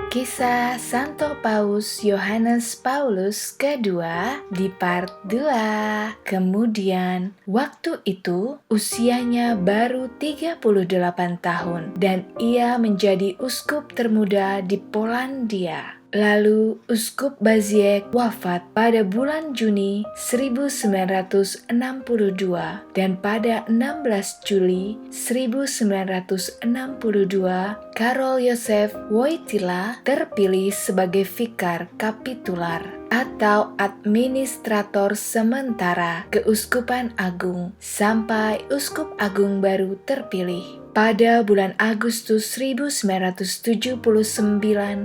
Kisah Santo Paus Yohanes Paulus kedua di part 2. Kemudian, waktu itu usianya baru 38 tahun dan ia menjadi uskup termuda di Polandia. Lalu Uskup Baziek wafat pada bulan Juni 1962 dan pada 16 Juli 1962 Karol Yosef Wojtyla terpilih sebagai vikar kapitular atau administrator sementara Keuskupan Agung sampai Uskup Agung baru terpilih. Pada bulan Agustus 1979,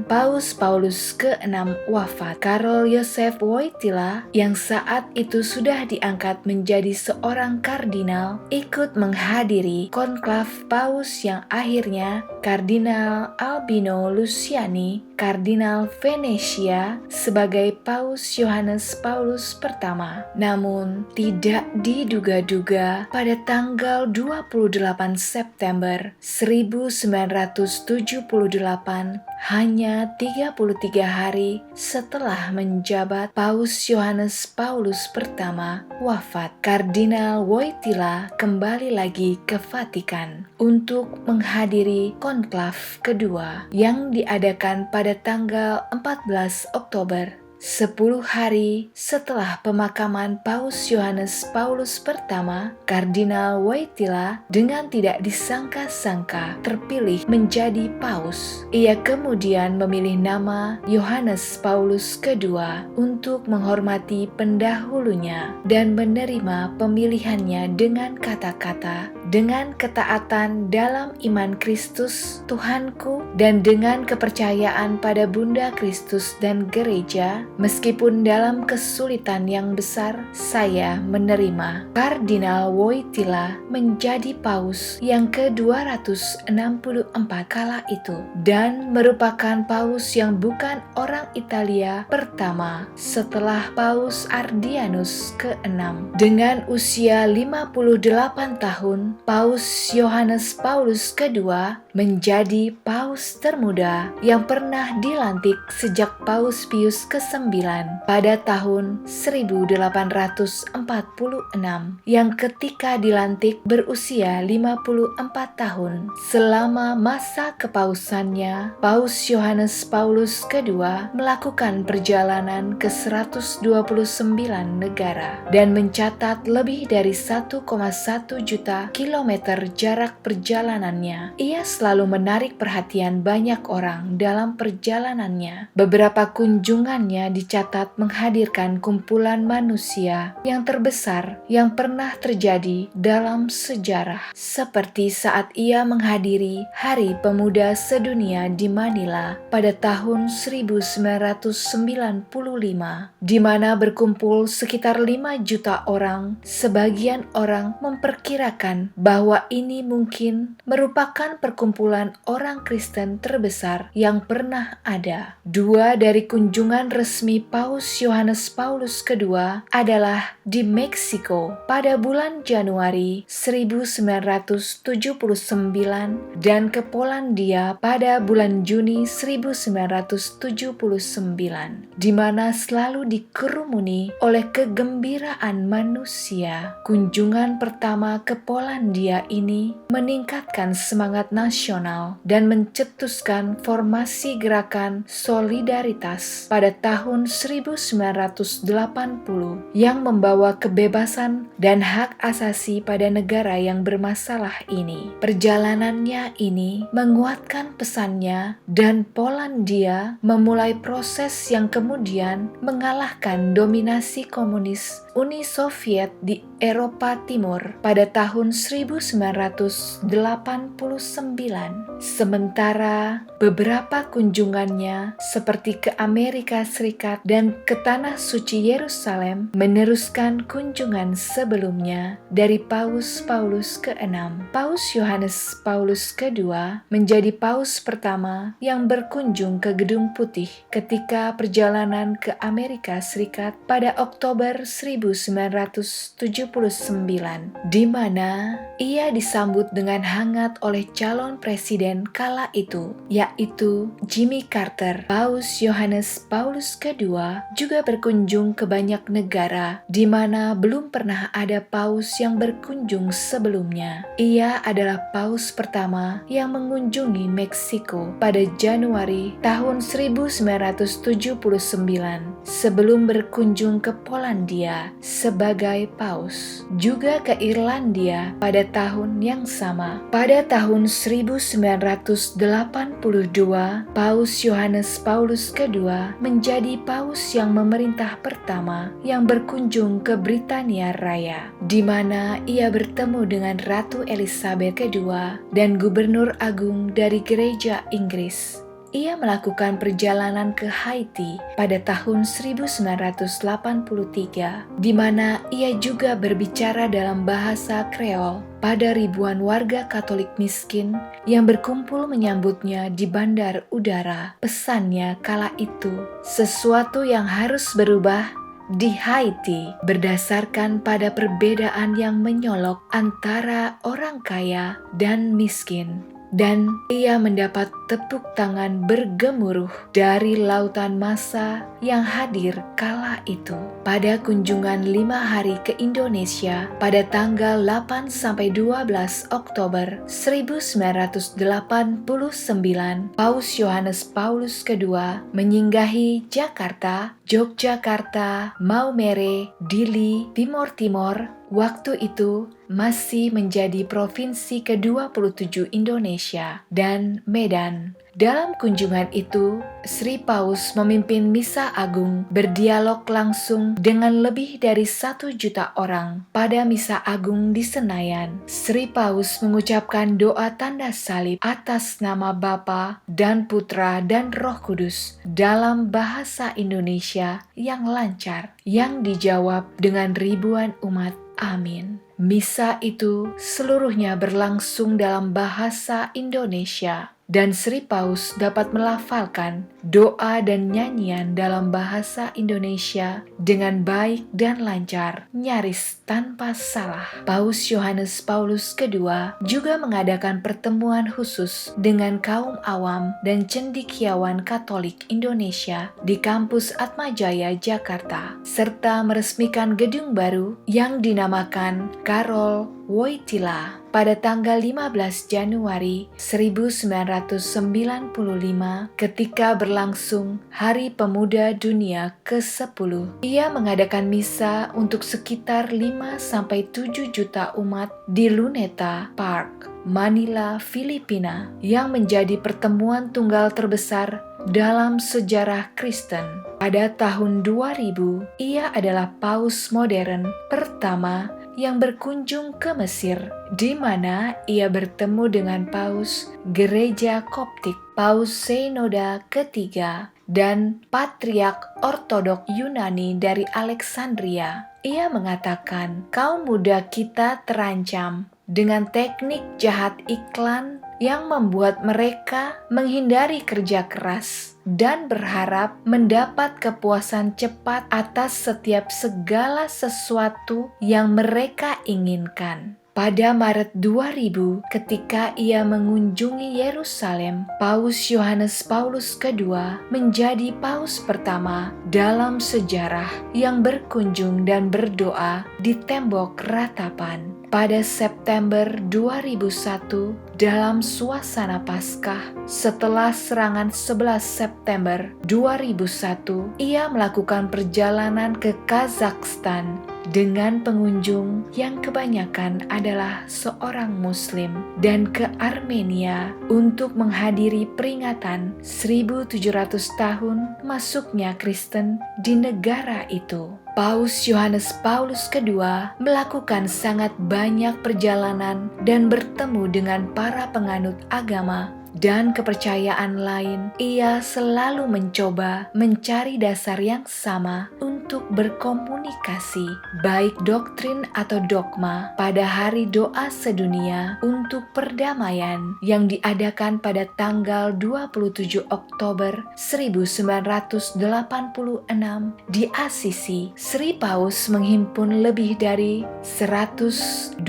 Paus Paulus ke-6 wafat. Karol Yosef Wojtyla yang saat itu sudah diangkat menjadi seorang kardinal ikut menghadiri konklav Paus yang akhirnya Kardinal Albino Luciani, Kardinal Venesia sebagai Paus Yohanes Paulus pertama. Namun tidak diduga-duga pada tanggal 28 September 1978, hanya 33 hari setelah menjabat Paus Yohanes Paulus pertama wafat, Kardinal Wojtyla kembali lagi ke Vatikan untuk menghadiri konklav kedua yang diadakan pada tanggal 14 Oktober 10 hari setelah pemakaman Paus Yohanes Paulus pertama, Kardinal Wojtyla dengan tidak disangka-sangka terpilih menjadi Paus. Ia kemudian memilih nama Yohanes Paulus kedua untuk menghormati pendahulunya dan menerima pemilihannya dengan kata-kata, dengan ketaatan dalam iman Kristus Tuhanku dan dengan kepercayaan pada Bunda Kristus dan Gereja. Meskipun dalam kesulitan yang besar, saya menerima. Kardinal Wojtyla menjadi Paus yang ke-264 kala itu dan merupakan Paus yang bukan orang Italia pertama setelah Paus Ardianus ke-6. Dengan usia 58 tahun, Paus Yohanes Paulus kedua menjadi Paus termuda yang pernah dilantik sejak Paus Pius ke-9 pada tahun 1846, yang ketika dilantik berusia 54 tahun. Selama masa kepausannya, Paus Yohanes Paulus kedua melakukan perjalanan ke 129 negara dan mencatat lebih dari 1,1 juta kilometer jarak perjalanannya. Ia selalu menarik perhatian banyak orang dalam perjalanannya. Beberapa kunjungannya dicatat menghadirkan kumpulan manusia yang terbesar yang pernah terjadi dalam sejarah, seperti saat ia menghadiri Hari Pemuda Sedunia di Manila pada tahun 1995, di mana berkumpul sekitar 5 juta orang. Sebagian orang memperkirakan bahwa ini mungkin merupakan perkumpulan orang Kristen terbesar yang pernah ada. Dua dari kunjungan resmi Paus Yohanes Paulus kedua adalah di Meksiko pada bulan Januari 1979 dan ke Polandia pada bulan Juni 1979, di mana selalu dikerumuni oleh kegembiraan manusia. Kunjungan pertama ke Polandia ini meningkatkan semangat nasional dan mencetuskan formasi gerakan solidaritas pada tahun 1980 yang membawa kebebasan dan hak asasi pada negara yang bermasalah ini. Perjalanannya ini menguatkan pesannya dan Polandia memulai proses yang kemudian mengalahkan dominasi komunis Uni Soviet di Eropa Timur pada tahun 1989. Sementara beberapa kunjungannya seperti ke Amerika Serikat dan ke Tanah Suci Yerusalem meneruskan kunjungan sebelumnya dari Paus Paulus ke-6. Paus Yohanes Paulus kedua menjadi Paus pertama yang berkunjung ke Gedung Putih ketika perjalanan ke Amerika Serikat pada Oktober 1970 di mana ia disambut dengan hangat oleh calon presiden kala itu, yaitu Jimmy Carter. Paus Yohanes Paulus II juga berkunjung ke banyak negara di mana belum pernah ada paus yang berkunjung sebelumnya. Ia adalah paus pertama yang mengunjungi Meksiko pada Januari tahun 1979 sebelum berkunjung ke Polandia sebagai paus, juga ke Irlandia pada tahun yang sama. Pada tahun 1982, Paus Yohanes Paulus II menjadi paus yang memerintah pertama yang berkunjung ke Britania Raya, di mana ia bertemu dengan Ratu Elizabeth II dan Gubernur Agung dari Gereja Inggris. Ia melakukan perjalanan ke Haiti pada tahun 1983, di mana ia juga berbicara dalam bahasa Kreol pada ribuan warga Katolik miskin yang berkumpul menyambutnya di bandar udara. Pesannya kala itu, sesuatu yang harus berubah di Haiti berdasarkan pada perbedaan yang menyolok antara orang kaya dan miskin. Dan ia mendapat tepuk tangan bergemuruh dari lautan massa yang hadir kala itu. Pada kunjungan 5 hari ke Indonesia pada tanggal 8-12 Oktober 1989, Paus Yohanes Paulus II menyinggahi Jakarta, Yogyakarta, Maumere, Dili, Timor Timur. Waktu itu masih menjadi provinsi ke-27 Indonesia dan Medan. Dalam kunjungan itu, Sri Paus memimpin Misa Agung berdialog langsung dengan lebih dari 1 juta orang. Pada Misa Agung di Senayan, Sri Paus mengucapkan doa tanda salib atas nama Bapa dan Putra dan Roh Kudus dalam bahasa Indonesia yang lancar, yang dijawab dengan ribuan umat. Amin. Misa itu seluruhnya berlangsung dalam bahasa Indonesia, dan Sri Paus dapat melafalkan doa dan nyanyian dalam bahasa Indonesia dengan baik dan lancar, nyaris tanpa salah. Paus Yohanes Paulus II juga mengadakan pertemuan khusus dengan kaum awam dan cendekiawan Katolik Indonesia di kampus Atmajaya, Jakarta, serta meresmikan gedung baru yang dinamakan Karol Wojtyla pada tanggal 15 Januari 1995 ketika berlangsung Hari Pemuda Dunia ke-10. Ia mengadakan misa untuk sekitar 5-7 juta umat di Luneta Park, Manila, Filipina, yang menjadi pertemuan tunggal terbesar dalam sejarah Kristen. Pada tahun 2000, ia adalah paus modern pertama yang berkunjung ke Mesir, di mana ia bertemu dengan Paus Gereja Koptik, Paus Synoda ketiga, dan Patriark Ortodok Yunani dari Alexandria. Ia mengatakan, kaum muda kita terancam dengan teknik jahat iklan yang membuat mereka menghindari kerja keras dan berharap mendapat kepuasan cepat atas setiap segala sesuatu yang mereka inginkan. Pada Maret 2000, ketika ia mengunjungi Yerusalem, Paus Yohanes Paulus II menjadi paus pertama dalam sejarah yang berkunjung dan berdoa di tembok ratapan. Pada September 2001, dalam suasana Paskah, setelah serangan 11 September 2001, ia melakukan perjalanan ke Kazakhstan dengan pengunjung yang kebanyakan adalah seorang Muslim, dan ke Armenia untuk menghadiri peringatan 1700 tahun masuknya Kristen di negara itu. Paus Yohanes Paulus II melakukan sangat banyak perjalanan dan bertemu dengan para penganut agama dan kepercayaan lain. Ia selalu mencoba mencari dasar yang sama untuk untuk berkomunikasi, baik doktrin atau dogma, pada hari doa sedunia untuk perdamaian yang diadakan pada tanggal 27 Oktober 1986 di Assisi. Sri Paus menghimpun lebih dari 120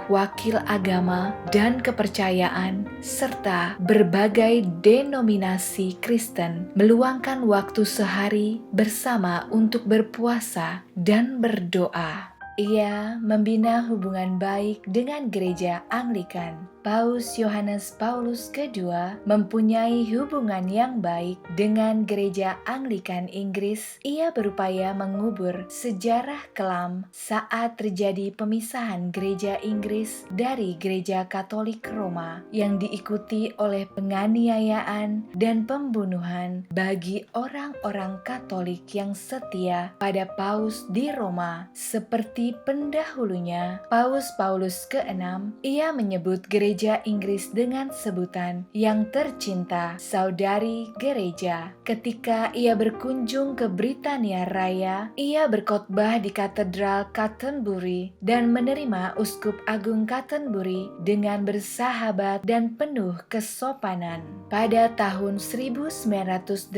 wakil agama dan kepercayaan serta berbagai denominasi Kristen meluangkan waktu sehari bersama untuk berpuasa dan berdoa. Ia membina hubungan baik dengan gereja Anglikan. Paus Yohanes Paulus II mempunyai hubungan yang baik dengan gereja Anglikan Inggris. Ia berupaya mengubur sejarah kelam saat terjadi pemisahan gereja Inggris dari gereja Katolik Roma yang diikuti oleh penganiayaan dan pembunuhan bagi orang-orang Katolik yang setia pada Paus di Roma. Seperti pendahulunya, Paus Paulus ke-6, ia menyebut gereja Inggris dengan sebutan yang tercinta, saudari gereja. Ketika ia berkunjung ke Britania Raya, ia berkhotbah di Katedral Canterbury dan menerima Uskup Agung Canterbury dengan bersahabat dan penuh kesopanan. Pada tahun 1980,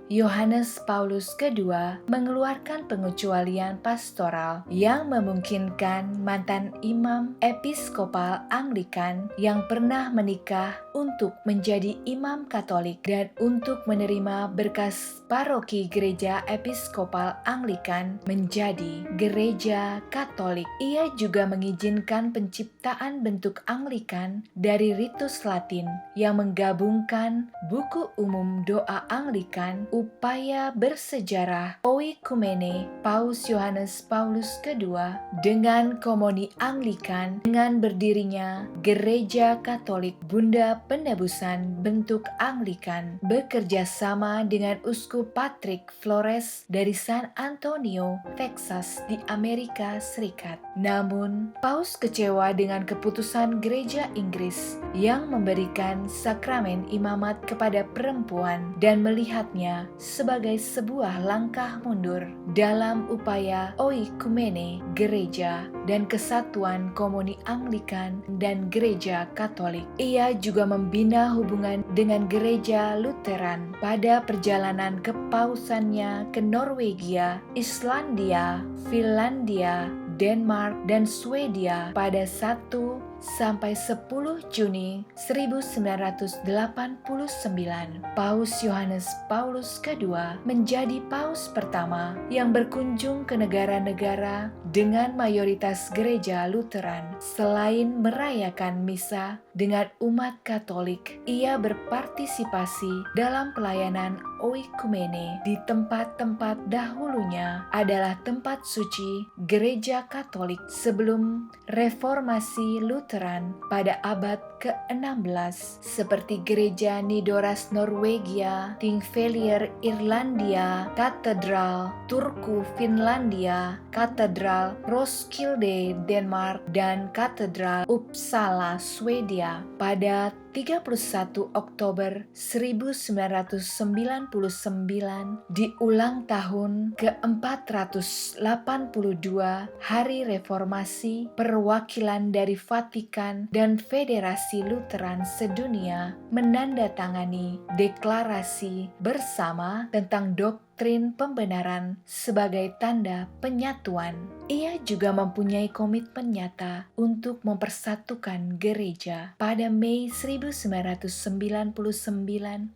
Yohanes Paulus II mengeluarkan pengecualian pastoral yang memungkinkan mantan imam episkopal Anglikan yang pernah menikah untuk menjadi imam Katolik dan untuk menerima berkas paroki gereja episkopal Anglikan menjadi gereja Katolik. Ia juga mengizinkan penciptaan bentuk Anglikan dari ritus Latin yang menggabungkan buku umum doa Anglikan, upaya bersejarah Oikumene Paus Yohanes Paulus II dengan komuni Anglikan dengan berdirinya Gereja Katolik Bunda Penebusan bentuk Anglikan bekerja sama dengan Uskup Patrick Flores dari San Antonio, Texas di Amerika Serikat. Namun, Paus kecewa dengan keputusan gereja Inggris yang memberikan sakramen imamat kepada perempuan dan melihatnya sebagai sebuah langkah mundur dalam upaya oikumene gereja dan kesatuan komuni Anglikan dan gereja Katolik. Ia juga membina hubungan dengan gereja Lutheran pada perjalanan kepausannya ke Norwegia, Islandia, Finlandia, Denmark, dan Swedia pada 1 sampai 10 Juni 1989. Paus Yohanes Paulus II menjadi paus pertama yang berkunjung ke negara-negara dengan mayoritas gereja Lutheran. Selain merayakan misa dengan umat Katolik, ia berpartisipasi dalam pelayanan oikumene di tempat-tempat dahulunya adalah tempat suci gereja Katolik sebelum reformasi Lutheran pada abad ke-16 seperti gereja Nidoras Norwegia, Thingvellir Irlandia, Katedral Turku Finlandia, Katedral Roskilde Denmark, dan Katedral Uppsala Swedia. Pada 31 Oktober 1999 di ulang tahun ke-482 Hari Reformasi, perwakilan dari Vatikan dan Federasi Lutheran Sedunia menandatangani deklarasi bersama tentang doktrin pembenaran sebagai tanda penyatuan. Ia juga mempunyai komitmen nyata untuk mempersatukan gereja. Pada Mei 1999,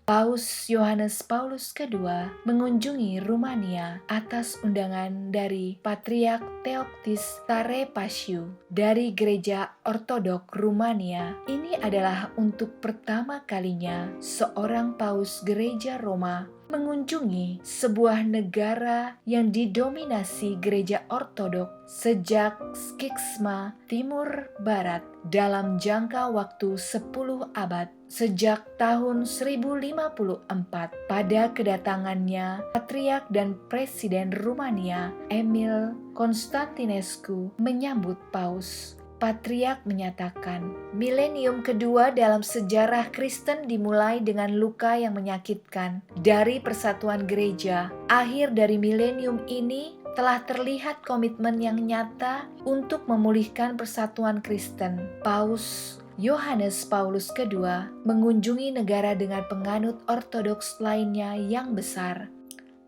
Paus Yohanes Paulus II mengunjungi Rumania atas undangan dari Patriark Theoktis Tarepasiu dari Gereja Ortodok Rumania. Ini adalah untuk pertama kalinya seorang paus Gereja Roma mengunjungi sebuah negara yang didominasi gereja ortodok sejak skisma Timur Barat dalam jangka waktu 10 abad. Sejak tahun 1054, pada kedatangannya, Patriark dan Presiden Rumania Emil Constantinescu menyambut Paus. Patriark menyatakan, milenium kedua dalam sejarah Kristen dimulai dengan luka yang menyakitkan dari persatuan gereja. Akhir dari milenium ini telah terlihat komitmen yang nyata untuk memulihkan persatuan Kristen. Paus Yohanes Paulus II mengunjungi negara dengan penganut ortodoks lainnya yang besar,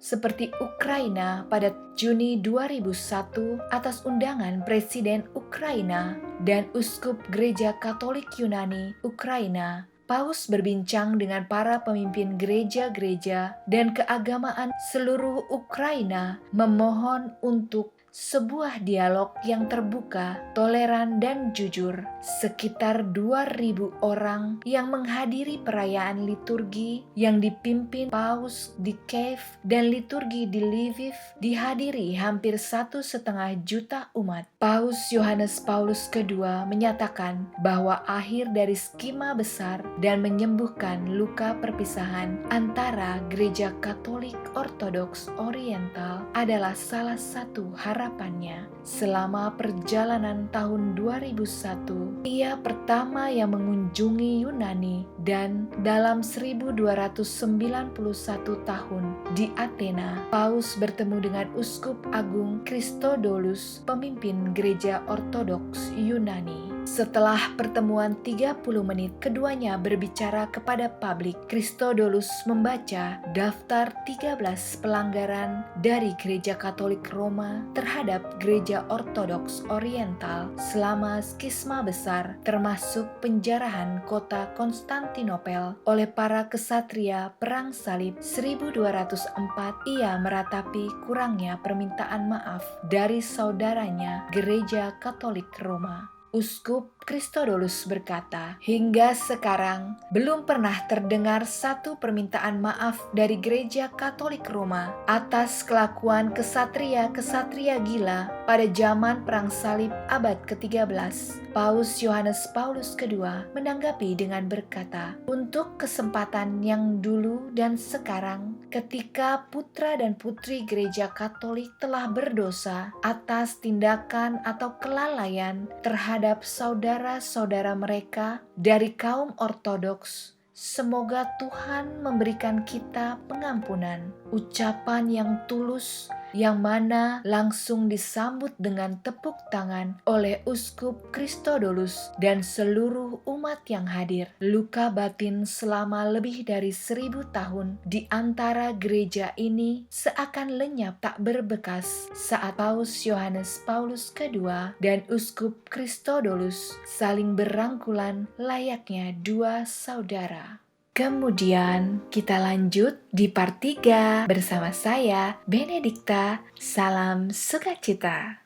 seperti Ukraina pada Juni 2001 atas undangan Presiden Ukraina dan Uskup Gereja Katolik Yunani Ukraina. Paus berbincang dengan para pemimpin gereja-gereja dan keagamaan seluruh Ukraina, memohon untuk sebuah dialog yang terbuka, toleran, dan jujur. Sekitar 2.000 orang yang menghadiri perayaan liturgi yang dipimpin Paus di Kiev dan liturgi di Lviv dihadiri hampir 1,5 juta umat. Paus Yohanes Paulus II menyatakan bahwa akhir dari skema besar dan menyembuhkan luka perpisahan antara Gereja Katolik Ortodoks Oriental adalah salah satu harapannya. Selama perjalanan tahun 2001, ia pertama yang mengunjungi Yunani, dan dalam 1291 tahun di Athena, Paus bertemu dengan Uskup Agung Christodolus, pemimpin Gereja Ortodoks Yunani. Setelah pertemuan 30 menit, keduanya berbicara kepada publik. Christodolus membaca daftar 13 pelanggaran dari Gereja Katolik Roma terhadap Gereja Ortodoks Oriental selama skisma besar, termasuk penjarahan kota Konstantinopel oleh para kesatria Perang Salib 1204. Ia meratapi kurangnya permintaan maaf dari saudaranya Gereja Katolik Roma. Uskup Christodolus berkata, hingga sekarang belum pernah terdengar satu permintaan maaf dari Gereja Katolik Roma atas kelakuan kesatria-kesatria gila pada zaman Perang Salib abad ke-13. Paus Yohanes Paulus II menanggapi dengan berkata, untuk kesempatan yang dulu dan sekarang, ketika putra dan putri Gereja Katolik telah berdosa atas tindakan atau kelalaian terhadap saudara-saudara mereka dari kaum ortodoks, semoga Tuhan memberikan kita pengampunan. Ucapan yang tulus yang mana langsung disambut dengan tepuk tangan oleh Uskup Christodolus dan seluruh umat yang hadir. Luka batin selama lebih dari 1.000 tahun di antara gereja ini seakan lenyap tak berbekas saat Paus Yohanes Paulus II dan Uskup Christodolus saling berangkulan layaknya dua saudara. Kemudian kita lanjut di part 3 bersama saya, Benedikta. Salam sukacita.